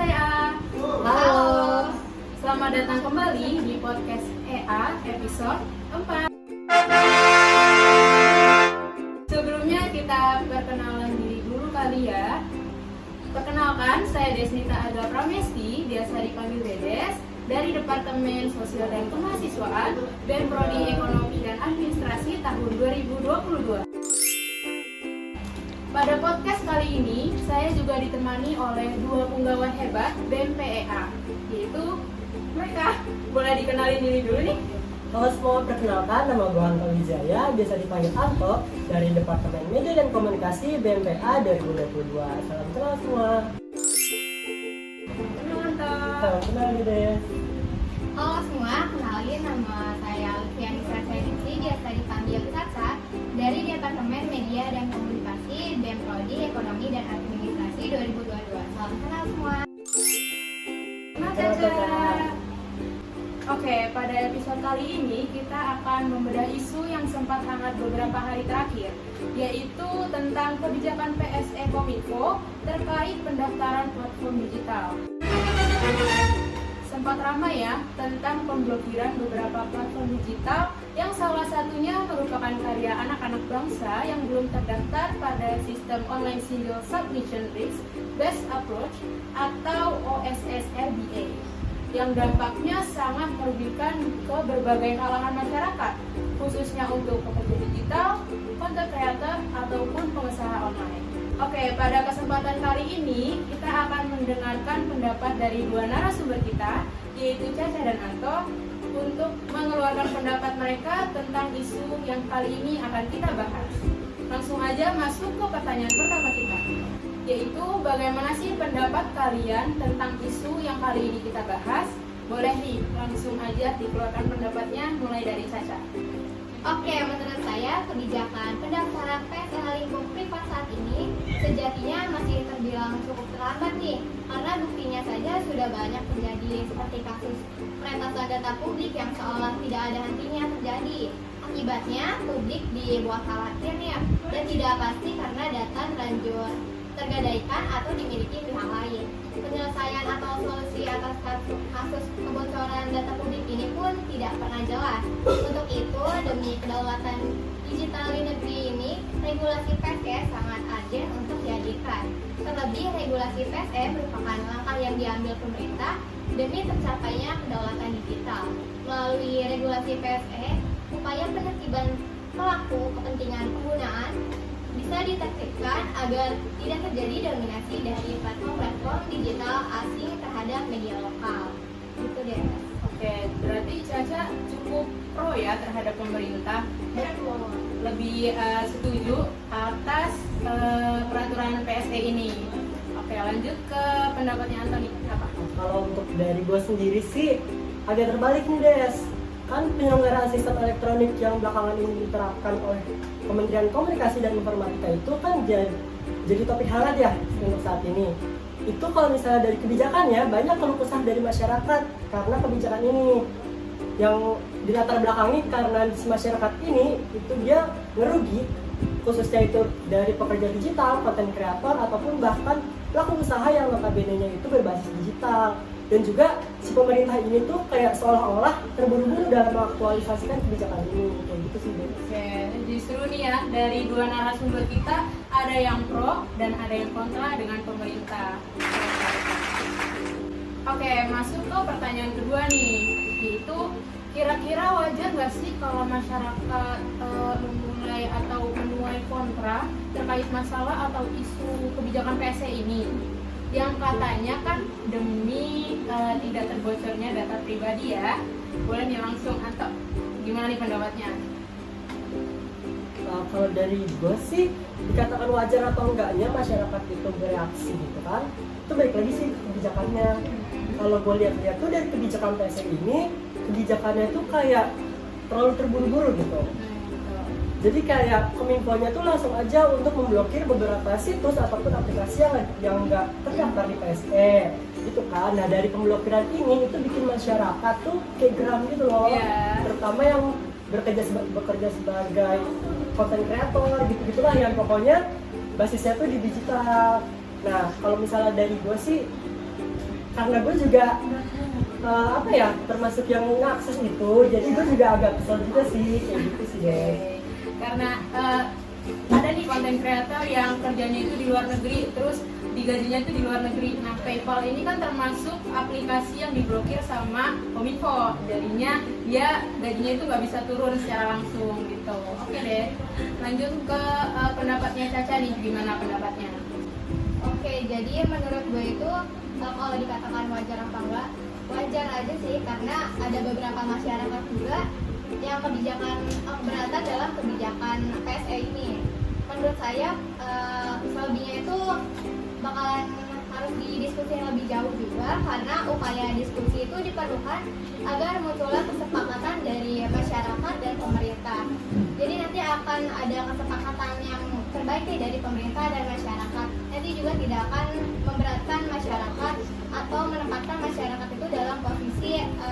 EA. Halo. Selamat datang kembali di podcast EA episode 4. Sebelumnya kita perkenalan diri dulu kali ya. Perkenalkan, saya Desnita Aga Pramesti, biasa dipanggil Dedes, dari Departemen Sosial dan Kemahasiswaan BEM Prodi Ekonomi dan Administrasi tahun 2022. Pada podcast kali ini, saya juga ditemani oleh dua punggawa hebat BEM PEA, yaitu mereka. Boleh dikenalin diri dulu nih? Halo semua, perkenalkan nama gue Anto Wijaya, biasa dipanggil Anto, dari Departemen Media dan Komunikasi BEM PEA 2022. Salam kenal semua. Salam kenal deh. Halo semua, kenalin nama saya Luciani Sarsainisi, biasa dipanggil Caca, dari Departemen Media dan Komunikasi BEM Prodi Ekonomi dan Administrasi 2022. Salam kenal semua. Oke, pada episode kali ini kita akan membedah isu yang sempat hangat beberapa hari terakhir, yaitu tentang kebijakan PSE Kominfo terkait pendaftaran platform digital. Sempat ramai ya tentang pemblokiran beberapa platform digital yang salah satunya merupakan karya anak-anak bangsa yang belum terdaftar pada sistem online single submission risk based approach atau OSS-RBA, yang dampaknya sangat merugikan ke berbagai kalangan masyarakat, khususnya untuk pekerja digital, content creator, ataupun pengusaha online. Oke, pada kesempatan kali ini kita akan mendengarkan pendapat dari dua narasumber kita, yaitu Caca dan Anto, untuk mengeluarkan pendapat mereka tentang isu yang kali ini akan kita bahas. Langsung aja masuk ke pertanyaan pertama kita, yaitu bagaimana sih pendapat kalian tentang isu yang kali ini kita bahas? Boleh nih, langsung aja dikeluarkan pendapatnya, mulai dari Caca. Oke, menurut saya kebijakan pendaftaran PSE lingkup privat saat ini sejatinya masih terbilang cukup terlambat nih, karena buktinya saja sudah banyak terjadi seperti kasus peretasan data publik yang seolah tidak ada hentinya terjadi. Akibatnya publik dibuat khawatir nih dan tidak pasti karena data terlanjur tergadaikan atau dimiliki pihak lain. Penyelesaian atau solusi atas kasus kebocoran data publik ini pun tidak pernah jelas. Untuk itu, demi kedaulatan digital di negeri ini, regulasi PSE sangat urgent untuk dihadirkan. Terlebih, regulasi PSE merupakan langkah yang diambil pemerintah demi tercapainya kedaulatan digital. Melalui regulasi PSE, upaya penertiban pelaku kepentingan penggunaan bisa ditertibkan agar tidak terjadi dominasi dari platform-platform digital asing terhadap media lokal. Gitu deh. Oke, berarti Caca cukup pro ya terhadap pemerintah, lebih setuju atas peraturan PSE ini. Oke, lanjut ke pendapatnya Antoni. Apa? Kalau untuk dari gue sendiri sih agak terbalik nih Des. Kan penyelenggaraan sistem elektronik yang belakangan ini diterapkan oleh Kementerian Komunikasi dan Informatika itu kan jadi topik hangat ya untuk saat ini. Itu kalau misalnya dari kebijakannya banyak keluh kesah dari masyarakat karena kebijakan ini yang dilatar belakangi karena si masyarakat ini itu dia ngerugi, khususnya itu dari pekerja digital, konten kreator, ataupun bahkan pelaku usaha yang notabene-nya itu berbasis digital. Dan juga si pemerintah ini tuh kayak seolah-olah terburu-buru dalam mengaktualisasikan kebijakan ini, kayak gitu sih. Oke, justru nih ya dari dua narasumber kita ada yang pro dan ada yang kontra dengan pemerintah. Oke, masuk ke pertanyaan kedua nih, yaitu kira-kira wajar nggak sih kalau masyarakat memulai atau menuai kontra terkait masalah atau isu kebijakan PSE ini? Yang katanya kan demi tidak terbocornya data pribadi ya. Boleh nih langsung Anto, gimana nih pendapatnya? Kalau dari gue sih dikatakan wajar atau enggaknya masyarakat itu bereaksi gitu kan, itu balik lagi sih kebijakannya. Kalau gue lihat-lihat tuh dari kebijakan PSE ini, kebijakannya tuh kayak terlalu terburu-buru gitu. Jadi kayak Kominfo-nya tuh langsung aja untuk memblokir beberapa situs ataupun aplikasi yang nggak terdaftar di PSE gitu kan. Nah dari pemblokiran ini itu bikin masyarakat tuh kayak geram gitu loh, terutama yang bekerja sebagai content creator gitu-gitulah yang pokoknya basisnya tuh di digital. Nah kalau misalnya dari gue sih karena gue juga apa ya, termasuk yang ngakses itu, jadi gue juga agak kesel juga sih kayak gitu sih deh. Karena ada nih konten kreator yang kerjanya itu di luar negeri, terus digajinya itu di luar negeri. Nah, PayPal ini kan termasuk aplikasi yang diblokir sama Kominfo, jadinya dia gajinya itu nggak bisa turun secara langsung gitu. Oke deh, lanjut ke pendapatnya Caca nih, gimana pendapatnya? Oke, jadi menurut gue itu kalau dikatakan wajar apa enggak, wajar aja sih, karena ada beberapa masyarakat juga yang kebijakan keberatan dalam kebijakan PSE ini. Menurut saya selebihnya itu bakalan harus didiskusi lebih jauh juga, karena upaya diskusi itu diperlukan agar munculnya kesepakatan dari masyarakat dan pemerintah. Jadi nanti akan ada kesepakatan yang terbaik dari pemerintah dan masyarakat. Nanti juga tidak akan memberatkan masyarakat atau menempatkan masyarakat itu dalam posisi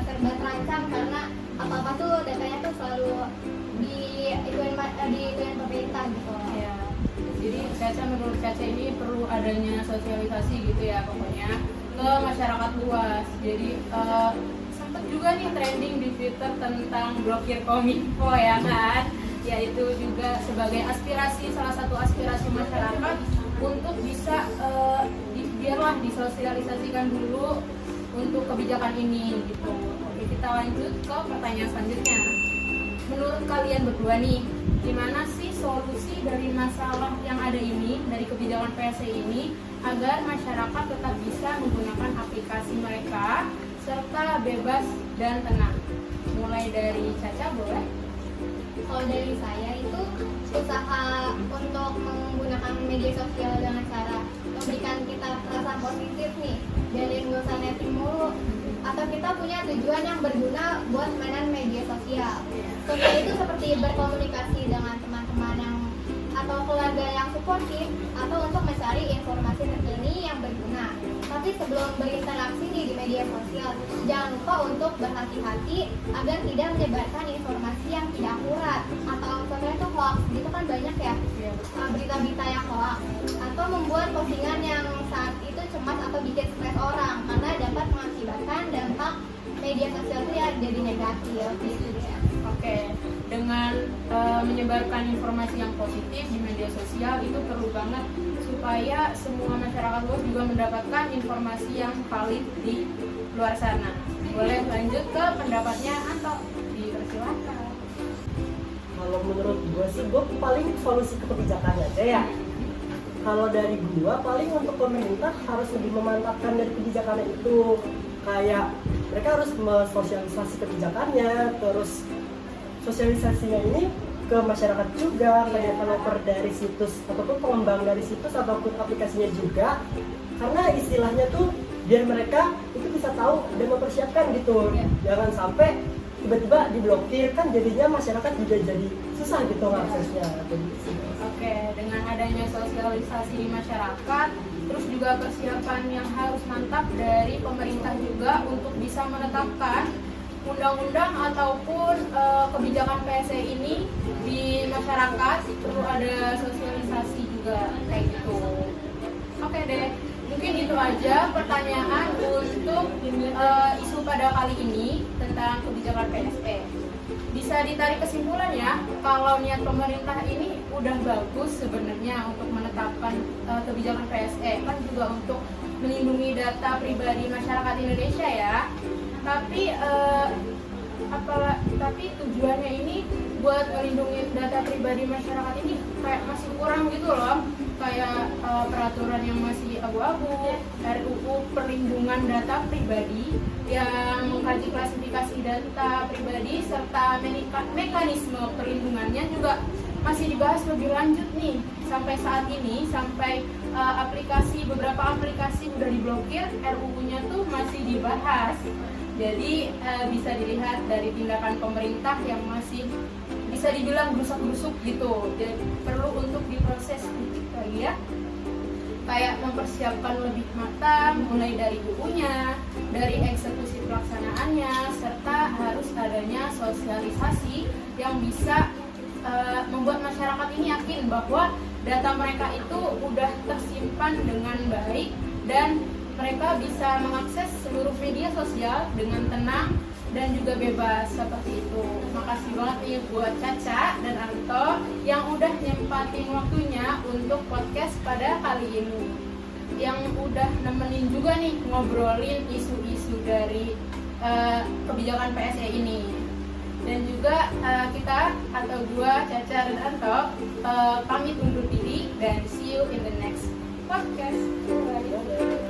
serba terancam, karena apa-apa tuh datanya tuh selalu diikutin pemerintah gitu. Ya, jadi Caca, menurut Caca ini perlu adanya sosialisasi gitu ya pokoknya ke masyarakat luas. Jadi sempet juga nih trending di Twitter tentang blokir Kominfo ya kan, yaitu juga sebagai aspirasi, salah satu aspirasi masyarakat untuk bisa biarlah disosialisasikan dulu untuk kebijakan ini gitu. Oke, kita lanjut ke pertanyaan selanjutnya. Menurut kalian berdua nih, gimana sih solusi dari masalah yang ada ini, dari kebijakan PSE ini, agar masyarakat tetap bisa menggunakan aplikasi mereka serta bebas dan tenang? Mulai dari Caca, boleh? Kalau dari saya itu usaha untuk menggunakan media sosial dengan cara memberikan kita perasaan positif nih, dari nggak usah netting mulu, atau kita punya tujuan yang berguna buat mainan media sosial. Contohnya itu seperti berkomunikasi dengan teman-teman yang atau keluarga yang suportif, atau untuk mencari informasi terkini yang berguna. Tapi sebelum berinteraksi nih di media sosial, jangan lupa untuk berhati-hati agar tidak menyebarkan informasi yang tidak akurat, atau contohnya itu hoax, gitu kan banyak ya berita-berita yang hoax, atau membuat postingan yang saat itu cemas atau bikin stres orang, karena dapat mengakibatkan dampak media sosial itu ya jadi negatif gitu ya. Oke, dengan menyebarkan informasi yang positif di media sosial itu perlu banget supaya semua masyarakat luas juga mendapatkan informasi yang valid di luar sana. Boleh lanjut ke pendapatnya Anto, dipersilakan. Kalau menurut gue sih, gue paling solusi ke kebijakannya aja ya. Kalau dari gue, paling untuk pemerintah harus lebih memantapkan dari kebijakannya itu. Kayak mereka harus mensosialisasi kebijakannya, terus sosialisasinya ini ke masyarakat juga, kayak developer dari situs ataupun pengembang dari situs ataupun aplikasinya juga, karena istilahnya tuh biar mereka itu bisa tahu dan mempersiapkan gitu. Jangan sampai tiba-tiba diblokir, kan jadinya masyarakat juga jadi susah gitu aksesnya. Oke, dengan adanya sosialisasi di masyarakat, terus juga persiapan yang harus mantap dari pemerintah juga untuk bisa menetapkan undang-undang ataupun kebijakan PSE ini di masyarakat, perlu ada sosialisasi juga kayak gitu. Oke deh, mungkin itu aja pertanyaan untuk isu pada kali ini tentang kebijakan PSE. Bisa ditarik kesimpulannya, kalau niat pemerintah ini udah bagus sebenarnya untuk menetapkan kebijakan PSE, kan juga untuk melindungi data pribadi masyarakat Indonesia ya. Tapi tujuannya ini buat melindungi data pribadi masyarakat ini kayak masih kurang gitu loh. Kayak peraturan yang masih abu-abu, RUU perlindungan data pribadi yang mengkaji klasifikasi data pribadi serta mekanisme perlindungannya juga masih dibahas lebih lanjut nih sampai saat ini, sampai beberapa aplikasi udah diblokir, RUU-nya tuh masih dibahas. Jadi bisa dilihat dari tindakan pemerintah yang masih bisa dibilang gerusak-gerusuk gitu. Jadi perlu untuk diproses sedikit lagi ya. Kayak mempersiapkan lebih matang mulai dari UU-nya, dari eksekusi pelaksanaannya, serta harus adanya sosialisasi yang bisa membuat masyarakat ini yakin bahwa data mereka itu udah tersimpan dengan baik dan mereka bisa mengakses seluruh media sosial dengan tenang dan juga bebas seperti itu. Makasih banget nih buat Caca dan Anto yang udah nyempatin waktunya untuk podcast pada kali ini, yang udah nemenin juga nih ngobrolin isu-isu dari kebijakan PSE ini. Dan juga kita atau gua, Caca dan Anto pamit undur diri dan see you in the next podcast. Bye.